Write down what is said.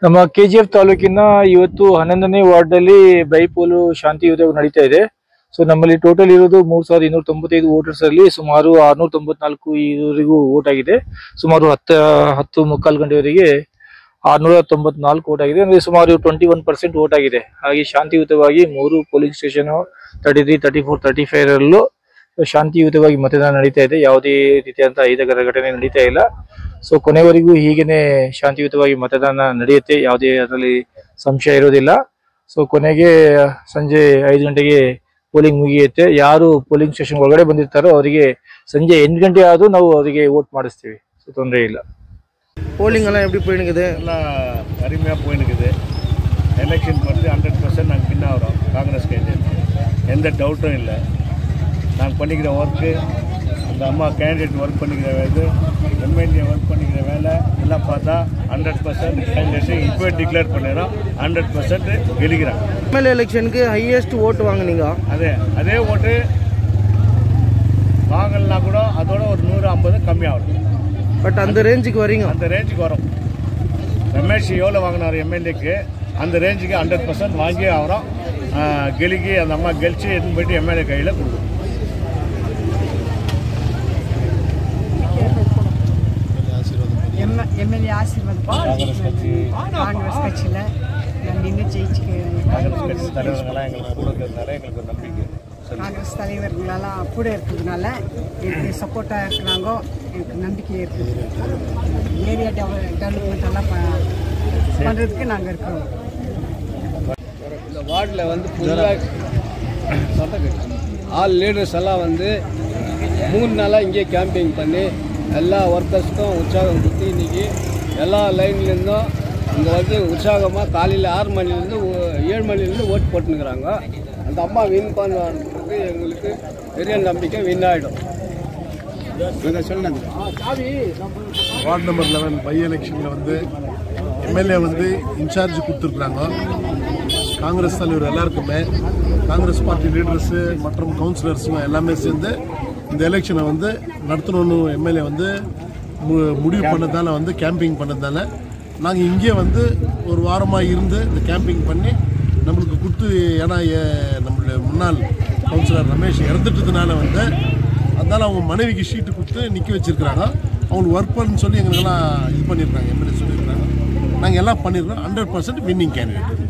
ನಮ್ಮ ಕೆಜಿಎಫ್ ತಾಲೂಕಿನ ಇವತ್ತು 11ನೇ ವಾರ್ಡ್ನಲ್ಲಿ ಬೈಪೋಲು ಶಾಂತಿಯುತ ನಡೀತಾ ಇದೆ. ಸೊ ನಮ್ಮಲ್ಲಿ ಟೋಟಲ್ ಇರೋದು 3295 ವೋಟರ್ಸ್ ಅಲ್ಲಿ ಸುಮಾರು 694 ಇದುವರೆಗೂ ವೋಟ್ ಆಗಿದೆ. ಸುಮಾರು 10 ಮುಕ್ಕಾಲು ಗಂಟೆವರೆಗೆ 694 ವೋಟ್ ಆಗಿದೆ. ಅಂದ್ರೆ ಸುಮಾರು 21% ವೋಟ್ ಆಗಿದೆ. ಹಾಗೆ ಶಾಂತಿಯುತವಾಗಿ 3 ಪೋಲಿಂಗ್ ಸ್ಟೇಷನ್ 33, 34, 35 ರಲ್ಲೂ ಶಾಂತಿಯುತವಾಗಿ ಮತದಾನ ನಡೀತಾ ಇದೆ. ಯಾವುದೇ ರೀತಿಯಾದಂತಹ ಅಹಿತಕರ ಘಟನೆ ನಡೀತಾ ಇಲ್ಲ. ಸೊ ಕೊನೆವರೆಗೂ ಹೀಗೇನೆ ಶಾಂತಿಯುತವಾಗಿ ಮತದಾನ ನಡೆಯುತ್ತೆ. ಯಾವುದೇ ಅದರಲ್ಲಿ ಸಂಶಯ ಇರೋದಿಲ್ಲ. ಸೊ ಕೊನೆಗೆ ಸಂಜೆ 5 ಗಂಟೆಗೆ ಪೋಲಿಂಗ್ ಮುಗಿಯುತ್ತೆ. ಯಾರು ಪೋಲಿಂಗ್ ಸ್ಟೇಷನ್ ಒಳಗಡೆ ಬಂದಿರ್ತಾರೋ ಅವರಿಗೆ ಸಂಜೆ 8 ಗಂಟೆ ಆದ್ರೂ ನಾವು ಅವರಿಗೆ ವೋಟ್ ಮಾಡಿಸ್ತೀವಿ. ಸೊ ತೊಂದರೆ ಇಲ್ಲ. போலிங் எல்லாம் எப்படி போயினுக்குது? எல்லாம் அருமையாக போயினுக்குது. எலெக்ஷன் வந்து 100% நாங்கள் வின் ஆகிறோம். காங்கிரஸ் கேண்டிடேட் எந்த டவுட்டும் இல்லை. நாங்கள் பண்ணிக்கிற ஒர்க்கு, அந்த அம்மா கேண்டிடேட் ஒர்க் பண்ணிக்கிற இது, எம்எல்ஏ ஒர்க் பண்ணிக்கிற வேலை எல்லாம் பார்த்தா 100% கேண்டிடேட் இப்போ டிக்ளேர் பண்ணிடுறோம். 100% கெலிக்கிறாங்க. எம்எல்ஏ எலெக்ஷனுக்கு ஹையஸ்ட் ஓட்டு வாங்கினீங்க. அதே ஓட்டு வாங்கலாம் கூட அதோட ஒரு 150 கம்மியாகும். பட் அந்த ரேஞ்சுக்கு வரீங்க. அந்த ரேஞ்சுக்கு வரும். ரமேஷ் எவ்வளோ வாங்கினார் எம்எல்ஏக்கு, அந்த ரேஞ்சுக்கு 100% வாங்கியே ஆகிறோம். கெலிக்கி அந்த அம்மா கெலிச்சு எடுத்துன்னு போயிட்டு எம்எல்ஏ கையில் கொடுக்கும். எம்எல்ஏ ஆசீர்வாதம் காங்கிரஸ் கட்சியில் நின்று ஜெயிச்சுக்கு காங்கிரஸ் கட்சி தலைவர்களெல்லாம் எங்களுக்கு கூட இருக்கிறதுனால எங்களுக்கு ஒரு நம்பிக்கை. காங்கிரஸ் தலைவர்களெல்லாம் கூட இருக்கிறதுனால எனக்கு சப்போர்ட்டாக இருக்கிறாங்க. எனக்கு நம்பிக்கை இருக்குது. ஏரியா டெவலப்மெண்ட் எல்லாம் பண்ணுறதுக்கு நாங்கள் இருக்கிறோம். இந்த வார்டில் வந்து ஆல் லீடர்ஸ் எல்லாம் வந்து 3 நாளாக இங்கே கேம்பிங் பண்ணி எல்லா ஒர்க்கர்ஸ்க்கும் உற்சாகம் கொடுத்து இன்றைக்கி எல்லா லைன்லேருந்தும் இங்கே வந்து உற்சாகமாக காலையில் 6 மணிலேருந்து 7 மணிலேருந்து ஓட்டு போட்டுனுக்குறாங்க. அந்த அம்மா வின் பண்ணுறது எங்களுக்கு பெரிய நம்பிக்கை வின் ஆகிடும். வார்டு நம்பர் 11 பை எலெக்ஷனில் வந்து எம்எல்ஏ வந்து இன்சார்ஜ் கொடுத்துருக்குறாங்க. காங்கிரஸ் தலைவர் எல்லாருக்குமே, காங்கிரஸ் பார்ட்டி லீடர்ஸு மற்றும் கவுன்சிலர்ஸுங்க எல்லாமே சேர்ந்து இந்த எலெக்ஷனை வந்து நடத்தணும்னு எம்எல்ஏ வந்து முடிவு பண்ணதால் வந்து கேம்பிங் பண்ணதால் நாங்கள் இங்கே வந்து ஒரு வாரமாக இருந்து இந்த கேம்பிங் பண்ணி நம்மளுக்கு கொடுத்து, ஏன்னா நம்மளுடைய முன்னாள் கவுன்சிலர் ரமேஷ் இறந்துட்டதுனால வந்து அதனால் அவங்க மனைவிக்கு ஷீட்டு கொடுத்து நிற்க வச்சுருக்கிறாங்க. அவங்களுக்கு ஒர்க் பண்ணுன்னு சொல்லி எங்களுக்கெல்லாம் இது பண்ணியிருக்காங்க. எம்எல்ஏ சொல்லியிருக்காங்க. நாங்கள் எல்லாம் பண்ணியிருக்கோம். 100% வின்னிங் கேண்டிடேட்.